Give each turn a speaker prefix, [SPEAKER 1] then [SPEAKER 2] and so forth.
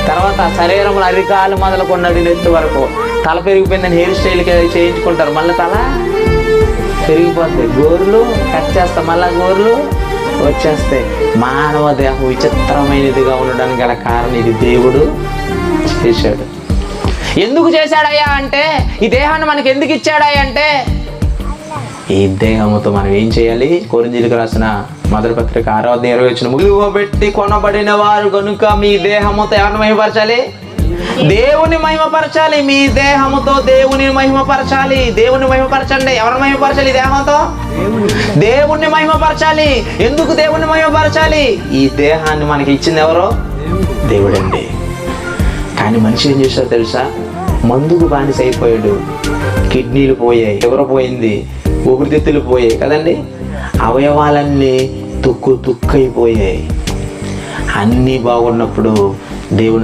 [SPEAKER 1] తర్వాత శరీరంలో అరికాలు మొదలుకొన్నది నెత్తి వరకు. తల పెరిగిపోయిందని హెయిర్ స్టైల్కి చేయించుకుంటారు, మళ్ళీ తల పెరిగిపోతాయి. గోర్లు కట్ చేస్తాం, మళ్ళీ గోర్లు వచ్చేస్తాయి. మానవ దేహం విచిత్రమైనదిగా ఉండడానికి గల కారణం ఇది దేవుడు చేశాడు. ఎందుకు చేశాడయ్యా అంటే, ఈ దేహాన్ని మనకి ఎందుకు ఇచ్చాడయ్యా అంటే, ఈ దేహముతో మనం ఏం చేయాలి? కొరింథీయులకు రాసిన మొదటి పత్రిక 6:20 విలువ పెట్టి కొనబడిన వారు కనుక మీ దేహముతో ఎవరిని మహిమపరచాలి? దేవుని మహిమపరచాలి. మీ దేహముతో దేవుని మహిమపరచాలి. దేవుని మహిమపరచండి. ఎవరిని మహిమపరచాలి? దేహంతో దేవుణ్ణి మహిమపరచాలి. ఎందుకు దేవుణ్ణి మహిమపరచాలి? ఈ దేహాన్ని మనకి ఇచ్చింది ఎవరో? దేవుడండి. కానీ మనిషి ఏం చేశారో తెలుసా? మందుకు బానిస అయిపోయాడు. కిడ్నీలు పోయాయి, లివర్ పోయింది, ఊపిరితిత్తులు పోయాయి కదండి. అవయవాలన్నీ తుక్కు అయిపోయాయి. అన్నీ బాగున్నప్పుడు దేవుని